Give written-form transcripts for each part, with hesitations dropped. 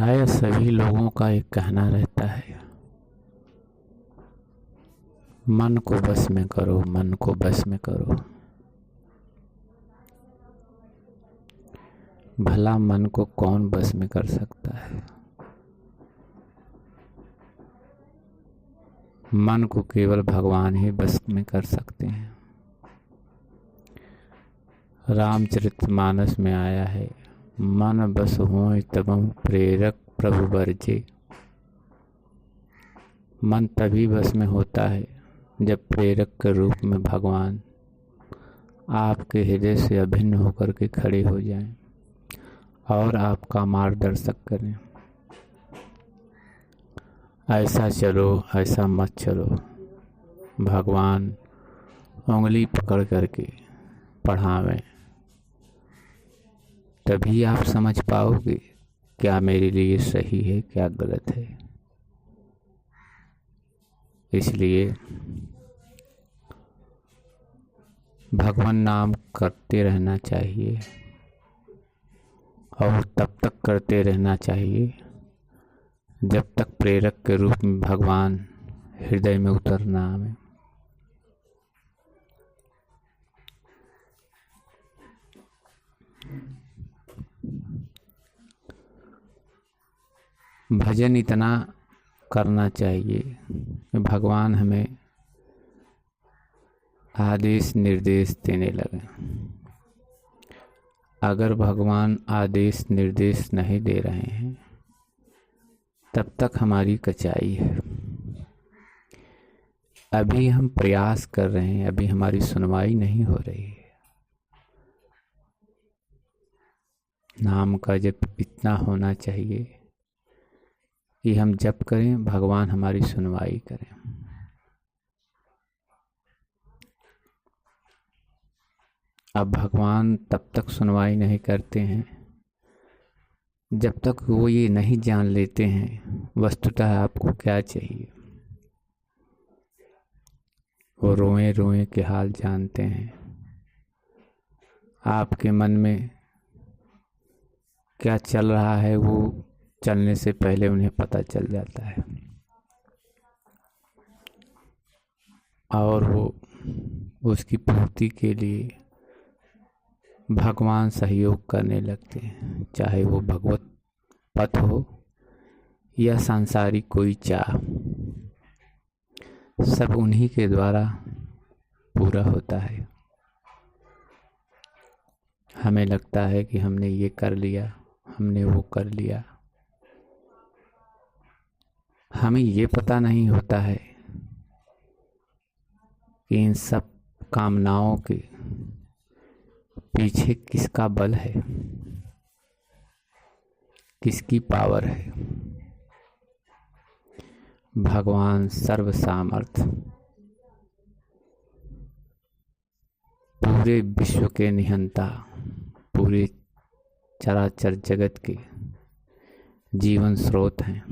प्राय सभी लोगों का एक कहना रहता है, मन को बस में करो, मन को बस में करो। भला मन को कौन बस में कर सकता है? मन को केवल भगवान ही बस में कर सकते हैं। रामचरितमानस में आया है, मन बस होय तबहु प्रेरक प्रभु बरजे। मन तभी बस में होता है जब प्रेरक के रूप में भगवान आपके हृदय से अभिन्न होकर के खड़े हो जाएं और आपका मार्गदर्शक करें। ऐसा चलो, ऐसा मत चलो। भगवान उंगली पकड़ करके पढ़ावें, तभी आप समझ पाओगे क्या मेरे लिए सही है, क्या गलत है। इसलिए भगवान नाम करते रहना चाहिए और तब तक करते रहना चाहिए जब तक प्रेरक के रूप में भगवान हृदय में उतर ना आवे। भजन इतना करना चाहिए कि भगवान हमें आदेश निर्देश देने लगे। अगर भगवान आदेश निर्देश नहीं दे रहे हैं तब तक हमारी कचाई है। अभी हम प्रयास कर रहे हैं, अभी हमारी सुनवाई नहीं हो रही है। नाम का जप इतना होना चाहिए कि हम जप करें, भगवान हमारी सुनवाई करें। अब भगवान तब तक सुनवाई नहीं करते हैं जब तक वो ये नहीं जान लेते हैं वस्तुतः आपको क्या चाहिए। वो रोए रोए के हाल जानते हैं। आपके मन में क्या चल रहा है वो चलने से पहले उन्हें पता चल जाता है और वो उसकी पूर्ति के लिए भगवान सहयोग करने लगते हैं, चाहे वो भगवत पथ हो या सांसारिक कोई चाह, सब उन्हीं के द्वारा पूरा होता है। हमें लगता है कि हमने ये कर लिया, हमने वो कर लिया। हमें ये पता नहीं होता है कि इन सब कामनाओं के पीछे किसका बल है, किसकी पावर है। भगवान सर्व सामर्थ, पूरे विश्व के निहंता, पूरे चराचर जगत के जीवन स्रोत हैं।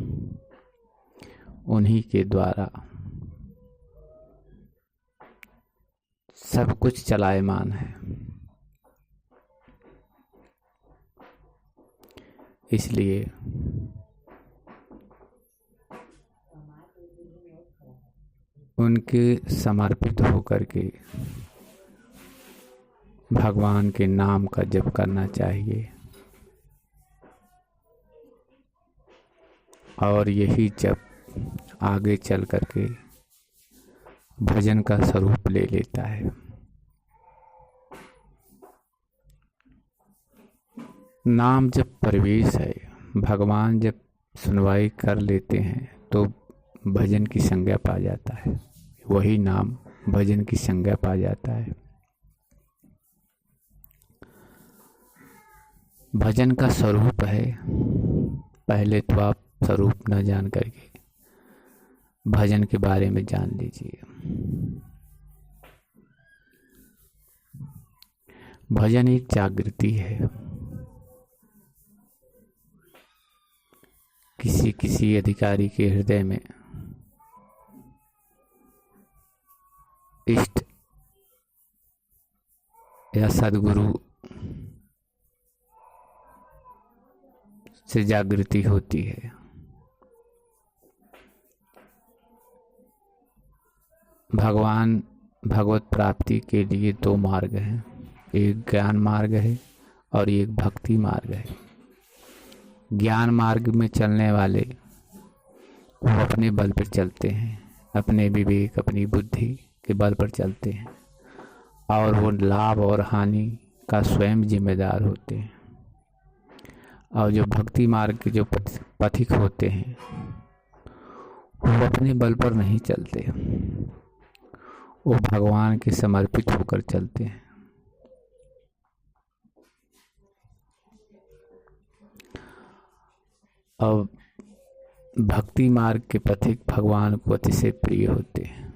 उन्हीं के द्वारा सब कुछ चलायमान है। इसलिए उनके समर्पित होकर के भगवान के नाम का जप करना चाहिए और यही जप आगे चल करके भजन का स्वरूप ले लेता है। नाम जब प्रवेश है, भगवान जब सुनवाई कर लेते हैं तो भजन की संज्ञा पा जाता है। वही नाम भजन की संज्ञा पा जाता है। भजन का स्वरूप है, पहले तो आप स्वरूप न जान करके भजन के बारे में जान लीजिए। भजन एक जागृति है। किसी किसी अधिकारी के हृदय में इष्ट या सद्गुरु से जागृति होती है। भगवत प्राप्ति के लिए दो मार्ग हैं, एक ज्ञान मार्ग है और एक भक्ति मार्ग है। ज्ञान मार्ग में चलने वाले वो अपने बल पर चलते हैं, अपने विवेक अपनी बुद्धि के बल पर चलते हैं और वो लाभ और हानि का स्वयं जिम्मेदार होते हैं। और जो भक्ति मार्ग के जो पथिक होते हैं वो अपने बल पर नहीं चलते, वो भगवान के समर्पित होकर चलते हैं। और भक्ति मार्ग के पथिक भगवान को अतिशय प्रिय होते हैं,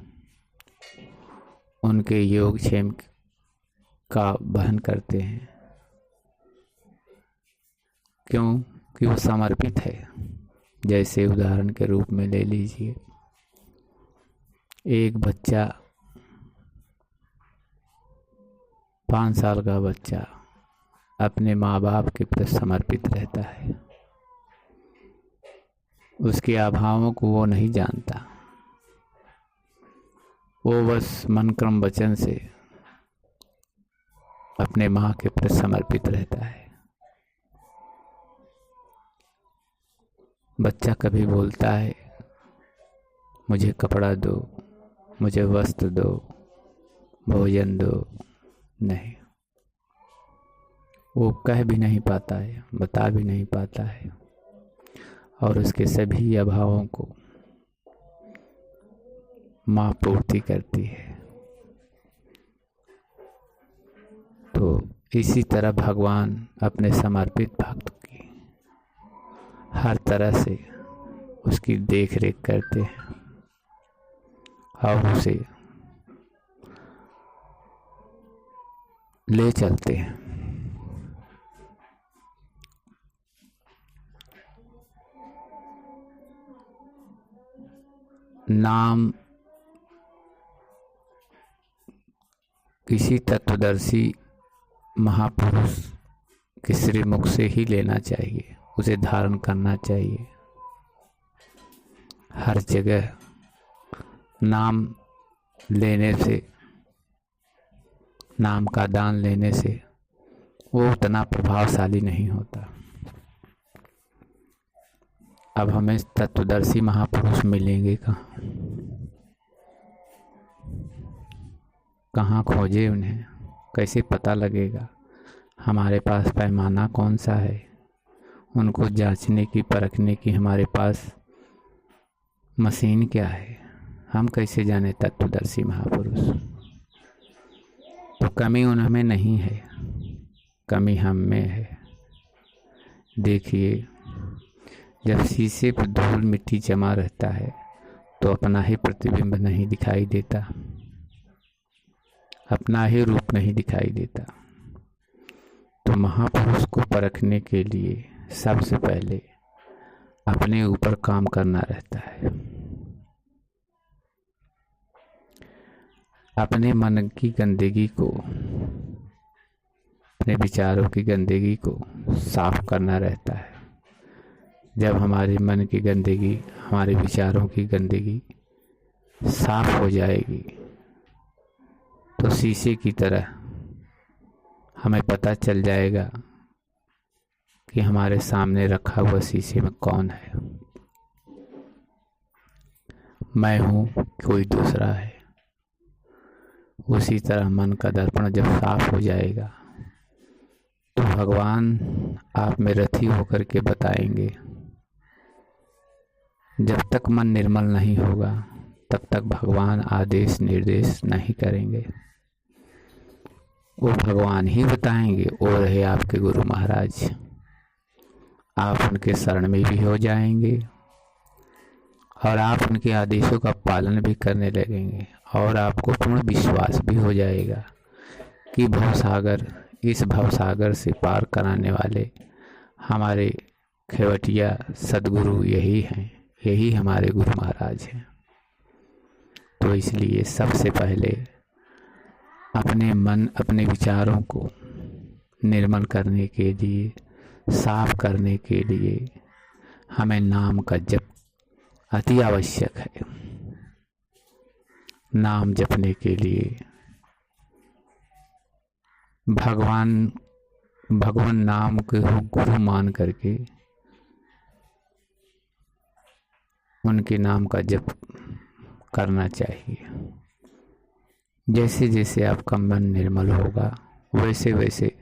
उनके योगक्षेम का वहन करते हैं। क्यों? कि वो समर्पित है। जैसे उदाहरण के रूप में ले लीजिए, एक बच्चा 5 साल का बच्चा अपने माँ बाप के प्रति समर्पित रहता है, उसके अभावों को वो नहीं जानता, वो बस मन क्रम वचन से अपने माँ के प्रति समर्पित रहता है। बच्चा कभी बोलता है मुझे कपड़ा दो, मुझे वस्त्र दो, भोजन दो, नहीं, वो कह भी नहीं पाता है, बता भी नहीं पाता है, और उसके सभी अभावों को माँ पूर्ति करती है। तो इसी तरह भगवान अपने समर्पित भक्त की हर तरह से उसकी देख रेख करते हैं और उसे ले चलते हैं। नाम किसी तत्वदर्शी महापुरुष के श्रीमुख से ही लेना चाहिए, उसे धारण करना चाहिए। हर जगह नाम लेने से, नाम का दान लेने से वो उतना प्रभावशाली नहीं होता। अब हमें तत्वदर्शी महापुरुष मिलेंगे कहाँ खोजे उन्हें, कैसे पता लगेगा? हमारे पास पैमाना कौन सा है? उनको जांचने की, परखने की हमारे पास मशीन क्या है? हम कैसे जाने तत्वदर्शी महापुरुष? तो कमी उनमें नहीं है, कमी हम में है। देखिए, जब शीशे पर धूल मिट्टी जमा रहता है तो अपना ही प्रतिबिंब नहीं दिखाई देता, अपना ही रूप नहीं दिखाई देता। तो महापुरुष को परखने के लिए सबसे पहले अपने ऊपर काम करना रहता है। अपने मन की गंदगी को, अपने विचारों की गंदगी को साफ करना रहता है। जब हमारे मन की गंदगी, हमारे विचारों की गंदगी साफ हो जाएगी तो शीशे की तरह हमें पता चल जाएगा कि हमारे सामने रखा हुआ शीशे में कौन है। मैं हूँ, कोई दूसरा है। उसी तरह मन का दर्पण जब साफ हो जाएगा तो भगवान आप में रथी होकर के बताएंगे। जब तक मन निर्मल नहीं होगा तब तक भगवान आदेश निर्देश नहीं करेंगे, वो भगवान ही बताएंगे। और रहे आपके गुरु महाराज, आप उनके शरण में भी हो जाएंगे और आप उनके आदेशों का पालन भी करने लगेंगे और आपको पूर्ण विश्वास भी हो जाएगा कि भवसागर, इस भवसागर से पार कराने वाले हमारे खेवटिया सदगुरु यही हैं, यही हमारे गुरु महाराज हैं। तो इसलिए सबसे पहले अपने मन, अपने विचारों को निर्मल करने के लिए साफ करने के लिए हमें नाम का जप अति आवश्यक है। नाम जपने के लिए भगवान नाम को गुरु मान करके उनके नाम का जप करना चाहिए। जैसे जैसे आपका मन निर्मल होगा वैसे वैसे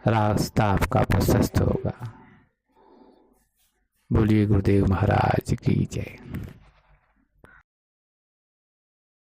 रास्ता आपका प्रशस्त होगा। बोलिए गुरुदेव महाराज की जय।